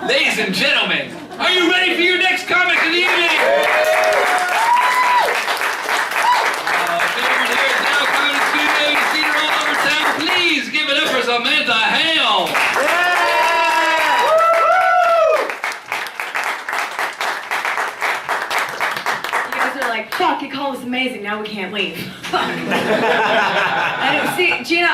Ladies and gentlemen, are you ready for your next comic of the evening? Favorite here is now coming to the studio. You've seen her all over town. Please give it up for Samantha Hale. Fuck, you call this amazing, now we can't leave. Fuck. See, Gina,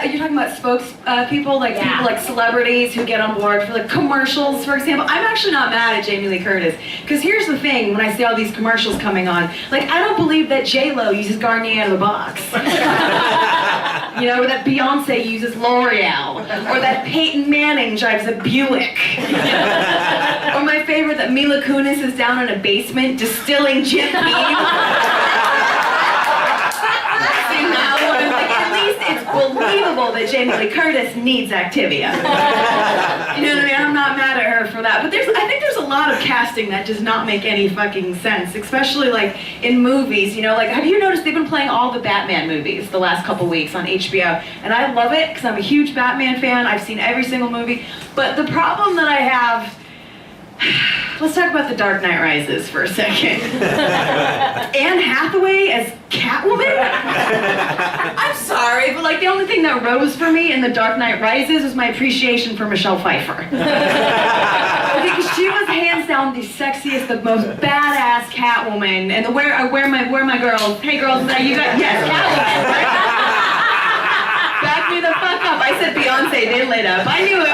you're talking about spokespeople, like people like celebrities who get on board for like commercials, for example. I'm actually not mad at Jamie Lee Curtis, because here's the thing, when I see all these commercials coming on, like I don't believe that J-Lo uses Garnier out of the box. You know, or that Beyonce uses L'Oreal, or that Peyton Manning drives a Buick. Or my favorite, that Mila Kunis is down in a basement distilling Jim Beam. At least it's believable that Jamie Lee Curtis needs Activia. You know what I mean? I'm not mad at her for that. But I think there's a lot of casting that does not make any fucking sense, especially like in movies. You know, like have you noticed they've been playing all the Batman movies the last couple weeks on HBO? And I love it because I'm a huge Batman fan. I've seen every single movie. But the problem that I have, let's talk about The Dark Knight Rises for a second. Anne Hathaway as Catwoman? I'm sorry, but like the only thing that rose for me in The Dark Knight Rises was my appreciation for Michelle Pfeiffer. Because she was hands down the sexiest, the most badass Catwoman. And where my girls? Hey girls, you got yes, Catwoman. Right? Back me the fuck up. I said Beyonce, they lit up. I knew it.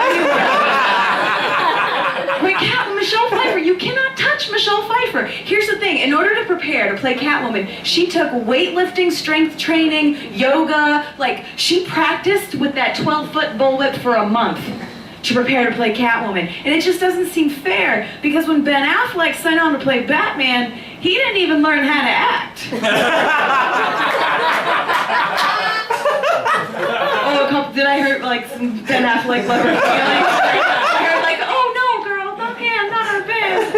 Michelle Pfeiffer, you cannot touch Michelle Pfeiffer. Here's the thing, in order to prepare to play Catwoman, she took weightlifting, strength training, yoga, like she practiced with that 12-foot bullwhip for a month to prepare to play Catwoman. And it just doesn't seem fair, because when Ben Affleck signed on to play Batman, he didn't even learn how to act. Did I hurt like some Ben Affleck lover feelings? I heard like, oh no girl, not her best.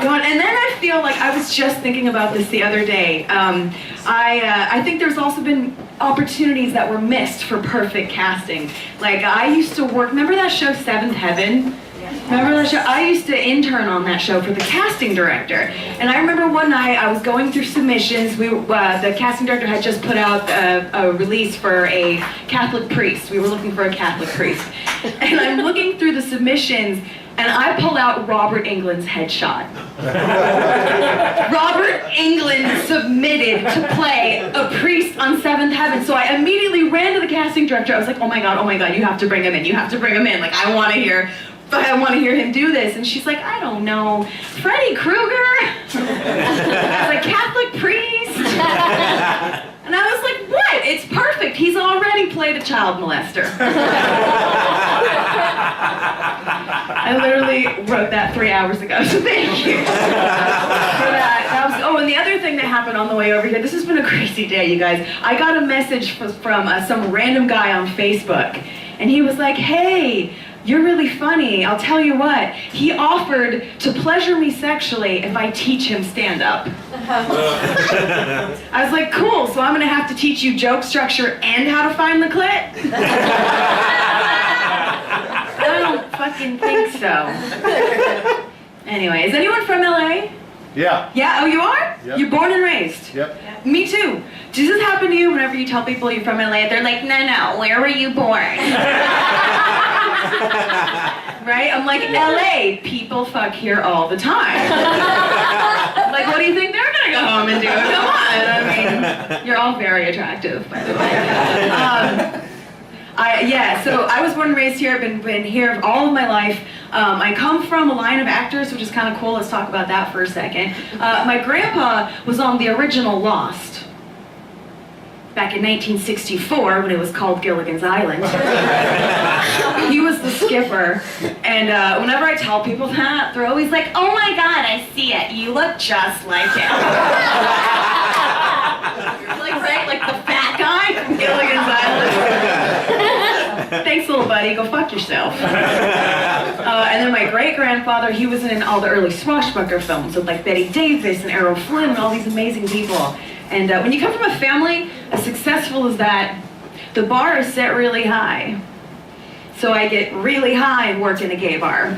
God. And then I feel like, I was just thinking about this the other day. I think there's also been opportunities that were missed for perfect casting. Like I used to work, remember that show Seventh Heaven? Remember that show? I used to intern on that show for the casting director. And I remember one night I was going through submissions. The casting director had just put out a release for a Catholic priest. We were looking for a Catholic priest. And I'm looking through the submissions, and I pull out Robert Englund's headshot. Robert Englund submitted to play a priest on Seventh Heaven. So I immediately ran to the casting director. I was like, oh my God, you have to bring him in. You have to bring him in. Like, I want to hear him do this. And she's like, I don't know, Freddy Krueger? As a Catholic priest? And I was like, what? It's perfect. He's already played a child molester. I literally wrote that 3 hours ago, so thank you for that. And the other thing that happened on the way over here, this has been a crazy day, you guys. I got a message from some random guy on Facebook, and he was like, hey, you're really funny. I'll tell you what. He offered to pleasure me sexually if I teach him stand-up. I was like, cool, so I'm gonna have to teach you joke structure and how to find the clit? I don't fucking think so. Anyway, is anyone from LA? Yeah. Yeah, oh you are? Yep. You're born and raised? Yep. Me too. Does this happen to you whenever you tell people you're from LA? They're like, no, where were you born? Right? I'm like, LA, people fuck here all the time. Like, what do you think they're gonna go home and do? Come on, I mean, you're all very attractive, by the way. So I was born and raised here. I've been here all of my life. I come from a line of actors, which is kind of cool. Let's talk about that for a second. My grandpa was on the original Lost back in 1964 when it was called Gilligan's Island. He was the skipper, and whenever I tell people that, they're always like, oh my God, I see it. You look just like him. Like, right? Like the fat guy from Gilligan's Island. Thanks, little buddy. Go fuck yourself. And then my great-grandfather, he was in all the early swashbuckler films with like Betty Davis and Errol Flynn and all these amazing people. And when you come from a family as successful as that, the bar is set really high. so I get really high and work in a gay bar. I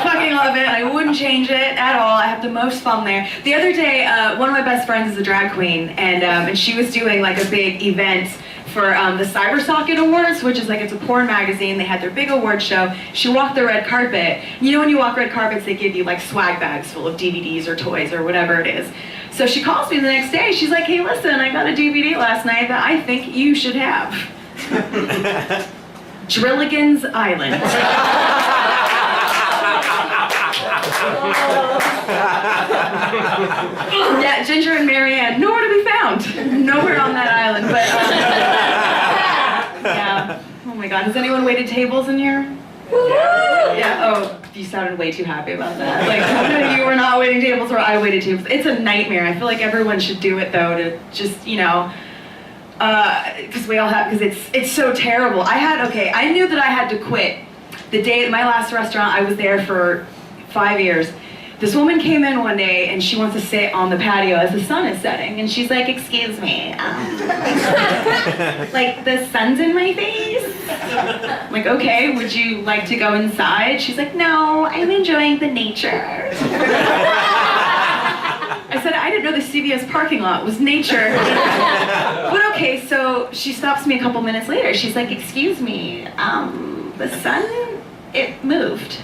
fucking love it. I wouldn't change it at all. I have the most fun there. The other day, one of my best friends is a drag queen, and she was doing like a big event for the CyberSocket Awards, which is like, it's a porn magazine. They had their big award show. She walked the red carpet. You know when you walk red carpets, they give you like swag bags full of DVDs or toys or whatever it is. So she calls me the next day. She's like, hey, listen, I got a DVD last night that I think you should have. Drilligan's Island. Yeah, Ginger and Marianne, nowhere to be found. Nowhere on that island, but yeah. Oh my God, has anyone waited tables in here? Yeah, oh, you sounded way too happy about that. Like, you were not waiting tables or I waited tables. It's a nightmare. I feel like everyone should do it though, to just, you know, because we all have, because it's so terrible. I knew that I had to quit. The day at my last restaurant, I was there for 5 years. This woman came in one day and she wants to sit on the patio as the sun is setting. And she's like, excuse me, like the sun's in my face? I'm like, okay, would you like to go inside? She's like, no, I'm enjoying the nature. I said, I didn't know the CVS parking lot was nature. But okay, so she stops me a couple minutes later. She's like, excuse me, the sun, it moved.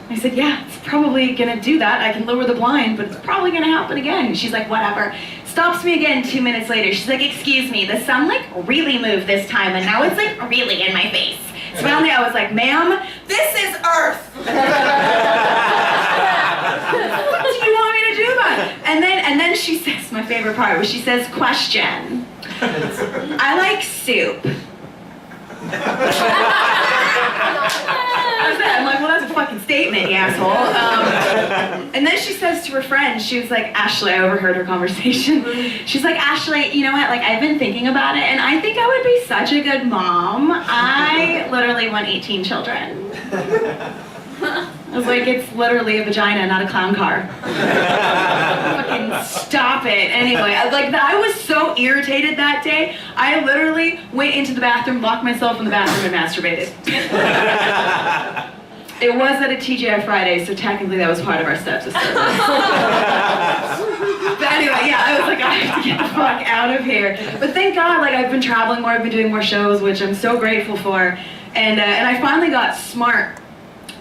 I said, yeah, it's probably gonna do that. I can lower the blind, but it's probably gonna happen again. She's like, whatever. Stops me again 2 minutes later. She's like, excuse me, the sun like really moved this time and now it's like really in my face. So finally I was like, ma'am, this is Earth. What do you want me to do about it? And then she says, my favorite part, where she says, question. I like soup. I'm like, well, that's a fucking statement, you asshole. And then she says to her friend, she was like, Ashley, I overheard her conversation. She's like, Ashley, you know what, like, I've been thinking about it, and I think I would be such a good mom. I literally want 18 children. I was like, it's literally a vagina, not a clown car. Fucking stop it. Anyway, I was so irritated that day, I literally went into the bathroom, locked myself in the bathroom, and masturbated. It was at a TGI Friday, so technically that was part of our steps of service. But anyway, yeah, I was like, I have to get the fuck out of here. But thank God, like, I've been traveling more, I've been doing more shows, which I'm so grateful for. And I finally got smart.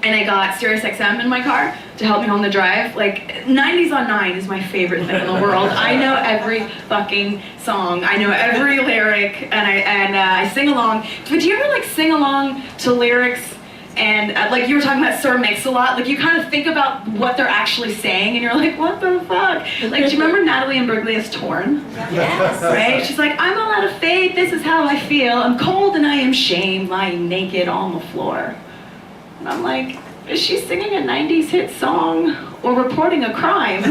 And I got SiriusXM in my car to help me on the drive. Like, 90s on 9 is my favorite thing in the world. I know every fucking song. I know every lyric, and I sing along. But do you ever, like, sing along to lyrics and, like, you were talking about Sir Mix-a-Lot, like, you kind of think about what they're actually saying, and you're like, what the fuck? Like, do you remember Natalie Imbruglia's Torn? Yes. Right? She's like, I'm all out of faith, this is how I feel. I'm cold and I am shamed, lying naked on the floor. And I'm like, is she singing a 90s hit song or reporting a crime?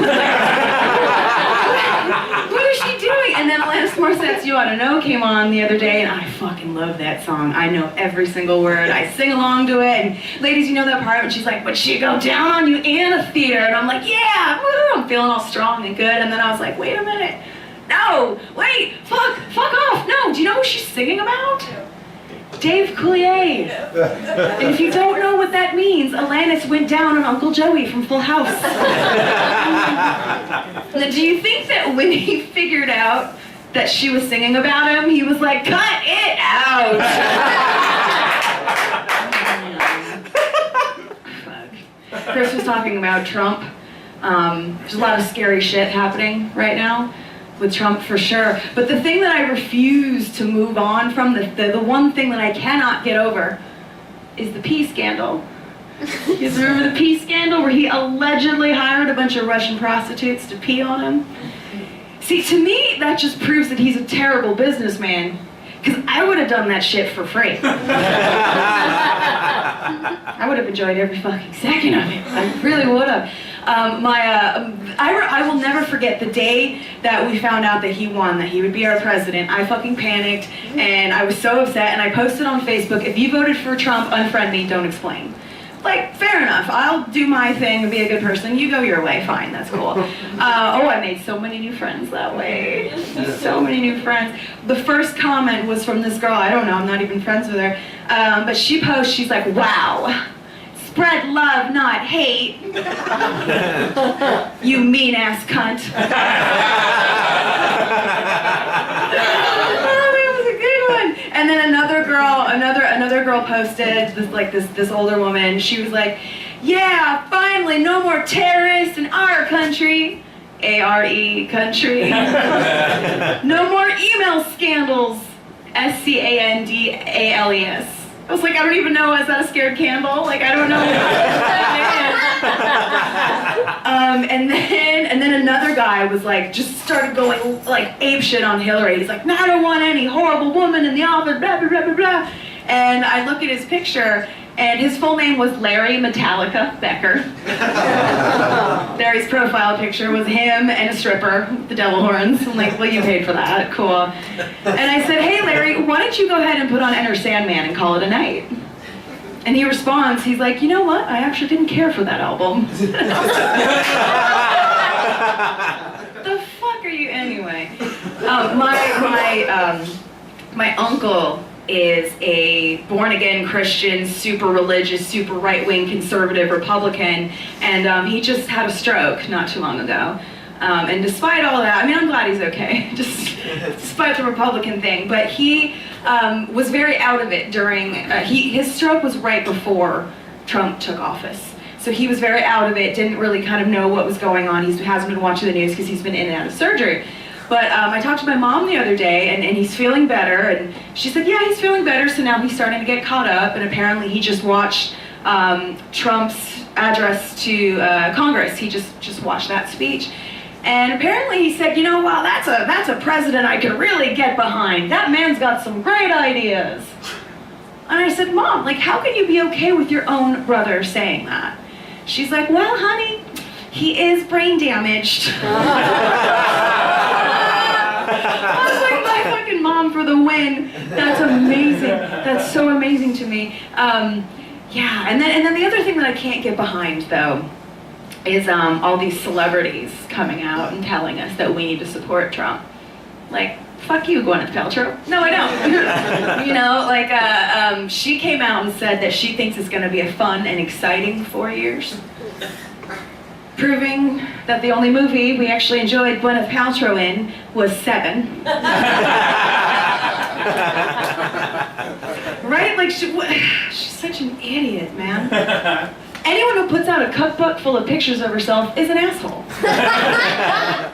What is she doing? And then Alanis Morissette's You Oughta Know came on the other day, and I fucking love that song. I know every single word. I sing along to it, and ladies, you know that part when she's like, but she go down on you in a theater, and I'm like, yeah, woo! I'm feeling all strong and good, and then I was like, wait a minute. No, wait, fuck off. No, do you know who she's singing about? Dave Coulier. And if you don't know what that means, Alanis went down on Uncle Joey from Full House. Now, do you think that when he figured out that she was singing about him, he was like, cut it out? Fuck. Chris was talking about Trump. There's a lot of scary shit happening right now with Trump for sure. But the thing that I refuse to move on from, the one thing that I cannot get over, is the pee scandal. You guys remember the pee scandal where he allegedly hired a bunch of Russian prostitutes to pee on him? See, to me, that just proves that he's a terrible businessman, because I would have done that shit for free. I would have enjoyed every fucking second of it. I really would have. I will never forget the day that we found out that he won, that he would be our president. I fucking panicked, and I was so upset, and I posted on Facebook, if you voted for Trump, unfriend me, don't explain. like, fair enough. I'll do my thing and be a good person. You go your way. Fine, that's cool. I made so many new friends that way. So many new friends. The first comment was from this girl. I don't know. I'm not even friends with her. But she posts, she's like, wow. Spread love, not hate. You mean-ass cunt. And then another girl posted this older woman. She was like, "Yeah, finally, no more terrorists in our country, ARE country. No more email scandals, SCANDALES." I was like, I don't even know. Is that a scared candle? Like, I don't know. And then another guy was like, just started going like apeshit on Hillary. He's like, no, I don't want any horrible woman in the office, blah, blah, blah, blah, blah. And I look at his picture, and his full name was Larry Metallica Becker. Larry's profile picture was him and a stripper with the devil horns. I'm like, well, you paid for that, cool. And I said, hey, Larry, why don't you go ahead and put on Enter Sandman and call it a night? And he responds, he's like, you know what? I actually didn't care for that album. The fuck are you anyway? My uncle is a born-again Christian, super religious, super right-wing conservative Republican, and he just had a stroke not too long ago. And despite all that, I mean, I'm glad he's okay, just despite the Republican thing, but he was very out of it during, his stroke was right before Trump took office. So he was very out of it, didn't really kind of know what was going on. He hasn't been watching the news because he's been in and out of surgery. But I talked to my mom the other day, and he's feeling better, and she said, yeah, he's feeling better, so now he's starting to get caught up, and apparently he just watched Trump's address to Congress. He just watched that speech. And apparently he said, you know, wow, that's a president I could really get behind. That man's got some great ideas. And I said, Mom, like, how can you be okay with your own brother saying that? She's like, well, honey, he is brain damaged. I was like, my fucking mom for the win. That's amazing. That's so amazing to me. Yeah, and then the other thing that I can't get behind, though, is all these celebrities coming out and telling us that we need to support Trump. Like, fuck you, Gwyneth Paltrow. No, I don't. You know, like, she came out and said that she thinks it's going to be a fun and exciting 4 years. Proving that the only movie we actually enjoyed Gwyneth Paltrow in was Seven. Right? Like, she's such an idiot, man. Anyone who puts out a cookbook full of pictures of herself is an asshole.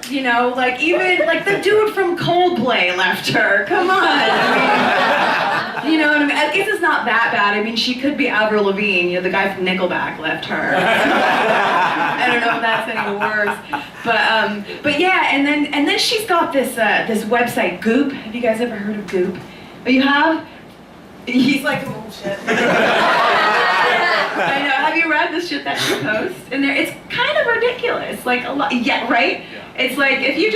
You know, like, even, like, the dude from Coldplay left her. Come on. I mean, you know what I mean? I guess it's not that bad. I mean, she could be Avril Lavigne. You know, the guy from Nickelback left her. I don't know if that's any worse. But yeah, and then she's got this website, Goop. Have you guys ever heard of Goop? Oh, you have? He's like, oh shit. I know. Have you read the shit that she posts? And it's kind of ridiculous. Like a lot. Yeah, right. Yeah. It's like if you're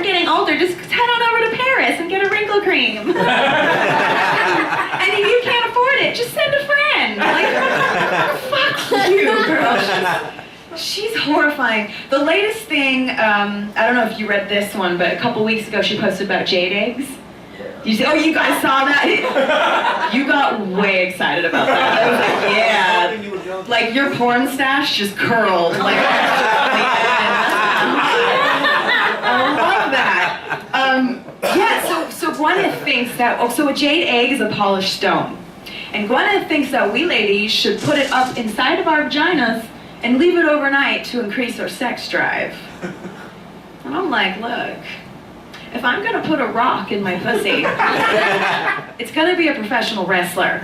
getting older, just head on over to Paris and get a wrinkle cream. And if you can't afford it, just send a friend. Like, fuck you, girl. She's horrifying. The latest thing, I don't know if you read this one, but a couple weeks ago she posted about jade eggs. You say, oh, you guys saw that? You got way excited about that. I was like, yeah. Like, your porn stash just curled. Like, I love that. Yeah, so Gwyneth thinks that, so a jade egg is a polished stone. And Gwyneth thinks that we ladies should put it up inside of our vaginas and leave it overnight to increase our sex drive. And I'm like, look. If I'm gonna put a rock in my pussy, it's gonna be a professional wrestler.